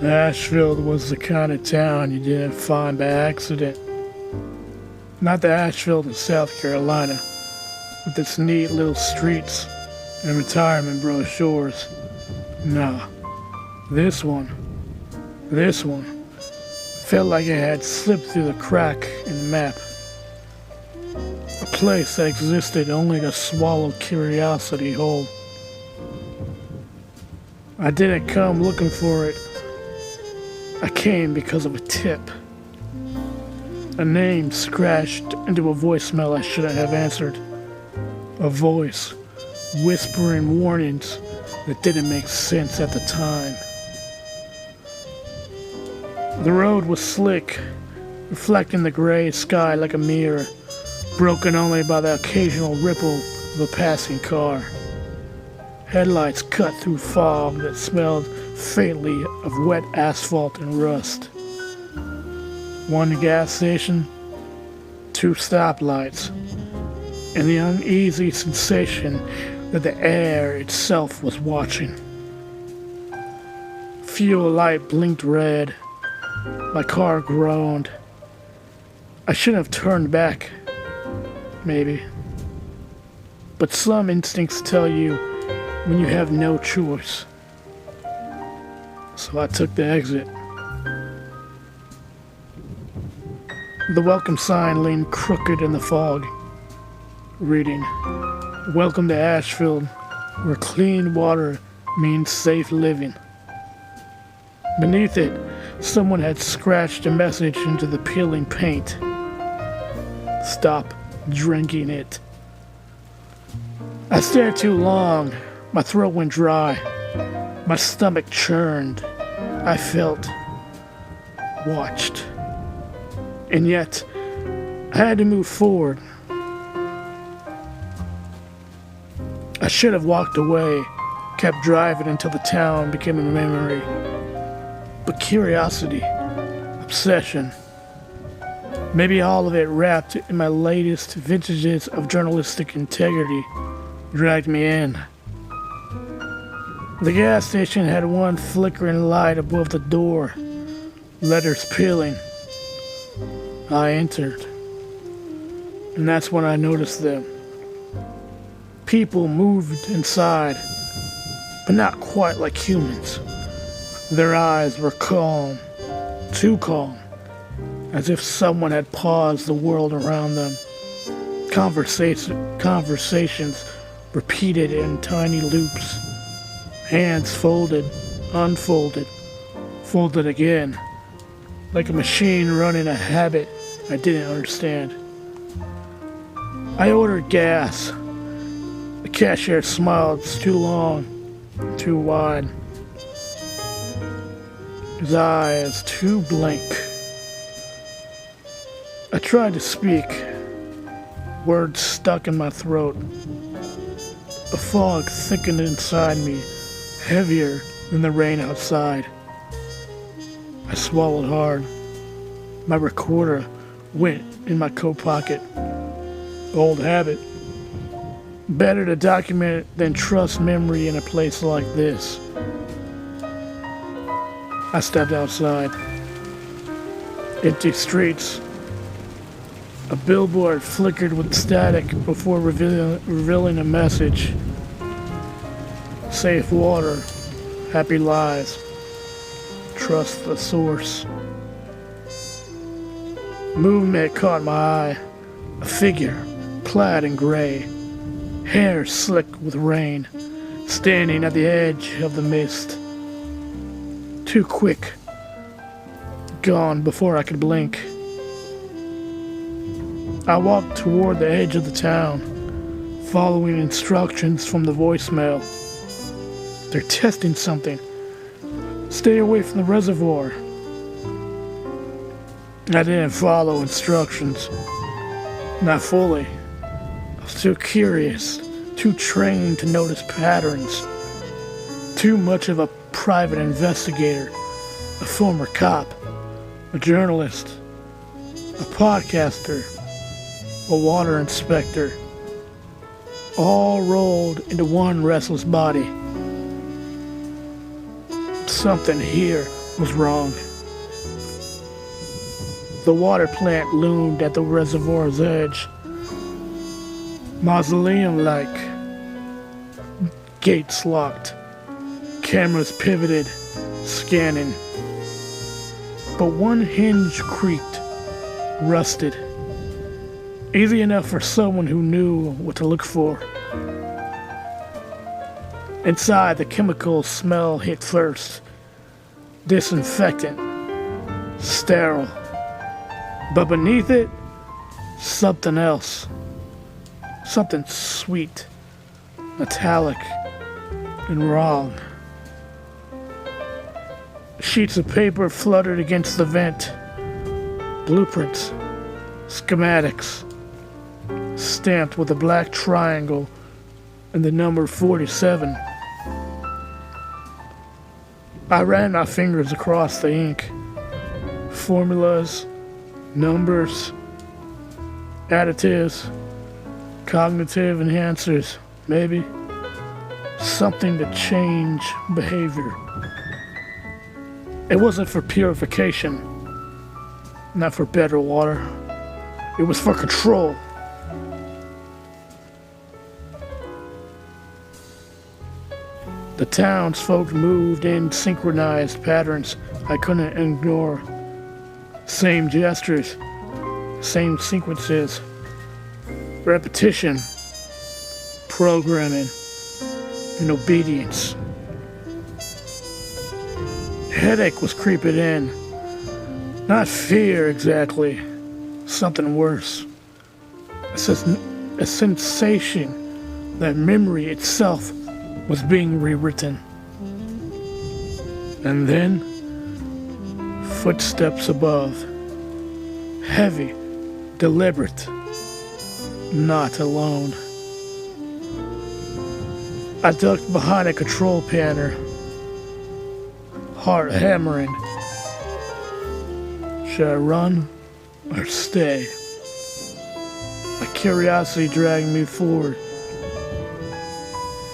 Ashfield was the kind of town you didn't find by accident. Not the Ashfield in South Carolina, with its neat little streets and retirement brochures. Nah, this one felt like it had slipped through the crack in the map. A place that existed only to swallow curiosity whole. I didn't come looking for it. I came because of a tip. A name scratched into a voicemail I shouldn't have answered. A voice whispering warnings that didn't make sense at the time. The road was slick, reflecting the gray sky like a mirror, broken only by the occasional ripple of a passing car. Headlights cut through fog that smelled faintly of wet asphalt and rust. One gas station, two stoplights, and the uneasy sensation that the air itself was watching. Fuel light blinked red. My car groaned. I shouldn't have turned back, maybe. But some instincts tell you when you have no choice. So I took the exit. The welcome sign leaned crooked in the fog, reading, "Welcome to Ashfield, where clean water means safe living." Beneath it, someone had scratched a message into the peeling paint. "Stop drinking it." I stared too long. My throat went dry. My stomach churned. I felt watched. And yet, I had to move forward. I should have walked away, kept driving until the town became a memory. But curiosity, obsession, maybe all of it wrapped in my latest vintages of journalistic integrity, dragged me in. The gas station had one flickering light above the door, letters peeling. I entered, and that's when I noticed them. People moved inside, but not quite like humans. Their eyes were calm, too calm, as if someone had paused the world around them. Conversations repeated in tiny loops. Hands folded, unfolded, folded again, like a machine running a habit I didn't understand. I ordered gas. The cashier smiled. It's too long, too wide. His eyes too blank. I tried to speak. Words stuck in my throat. A fog thickened inside me, heavier than the rain outside. I swallowed hard. My recorder went in my coat pocket. Old habit. Better to document it than trust memory in a place like this. I stepped outside. Empty streets. A billboard flickered with static before revealing a message. Safe water, happy lives, trust the source. Movement caught my eye. A figure, clad in gray, hair slick with rain, standing at the edge of the mist. Too quick. Gone before I could blink. I walked toward the edge of the town, following instructions from the voicemail. They're testing something. Stay away from the reservoir. I didn't follow instructions. Not fully. I was too curious, too trained to notice patterns. Too much of a private investigator, a former cop, a journalist, a podcaster, a water inspector, all rolled into one restless body. Something here was wrong. The water plant loomed at the reservoir's edge, mausoleum-like. Gates locked, cameras pivoted, scanning. But one hinge creaked, rusted. Easy enough for someone who knew what to look for. Inside, the chemical smell hit first. Disinfectant, sterile. But beneath it, something else. Something sweet, metallic, and wrong. Sheets of paper fluttered against the vent. Blueprints, schematics, stamped with a black triangle and the number 47. I ran my fingers across the ink. Formulas, numbers, additives, cognitive enhancers, maybe. Something to change behavior. It wasn't for purification, not for better water. It was for control. The townsfolk moved in synchronized patterns I couldn't ignore. Same gestures, same sequences, repetition, programming, and obedience. Headache was creeping in. Not fear exactly, something worse. A sensation that memory itself was being rewritten. And then, footsteps above. Heavy, deliberate, not alone. I ducked behind a control panel, heart hammering. Should I run or stay? My curiosity dragged me forward.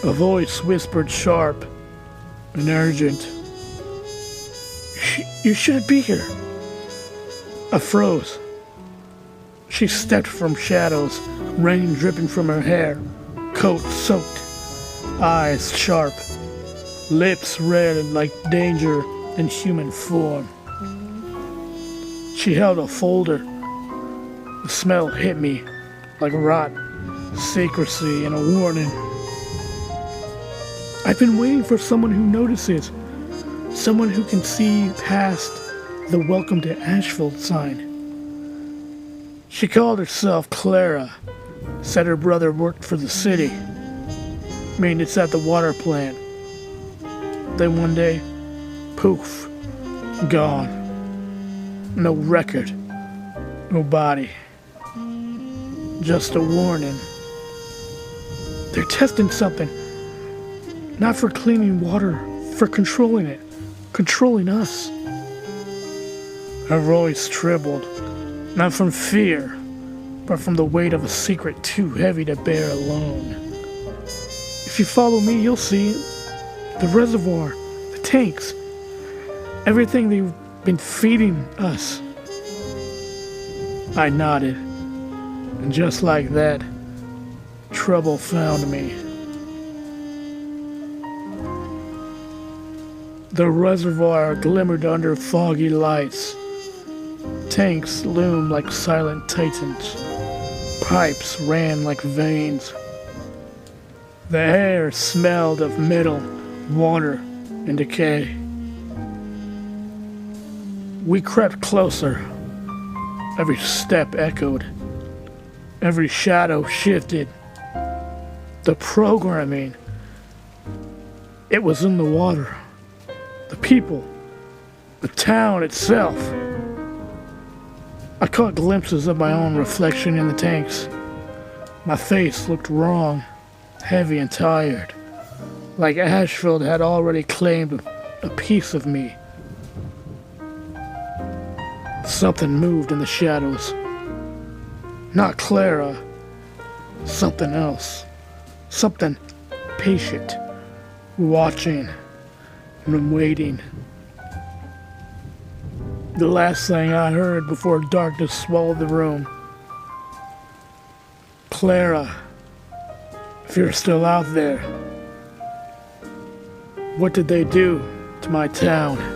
A voice whispered sharp and urgent. You shouldn't be here. I froze. She stepped from shadows, rain dripping from her hair, coat soaked, eyes sharp, lips red like danger in human form. She held a folder. The smell hit me like rot, secrecy, and a warning. I've been waiting for someone who notices, someone who can see past the welcome to Ashfield sign. She called herself Clara, said her brother worked for the city, maintenance at the water plant. Then one day, poof, gone. No record, no body. Just a warning. They're testing something. Not for cleaning water, for controlling it, controlling us. Her voice trembled, not from fear, but from the weight of a secret too heavy to bear alone. If you follow me, you'll see it. The reservoir, the tanks, everything they've been feeding us. I nodded, and just like that, trouble found me. The reservoir glimmered under foggy lights. Tanks loomed like silent titans. Pipes ran like veins. The air smelled of metal, water, and decay. We crept closer. Every step echoed. Every shadow shifted. The programming, it was in the water. The people, the town itself. I caught glimpses of my own reflection in the tanks. My face looked wrong, heavy and tired, like Ashfield had already claimed a piece of me. Something moved in the shadows. Not Clara, something else. Something patient, watching and waiting. The last thing I heard before darkness swallowed the room. Clara, if you're still out there, what did they do to my town?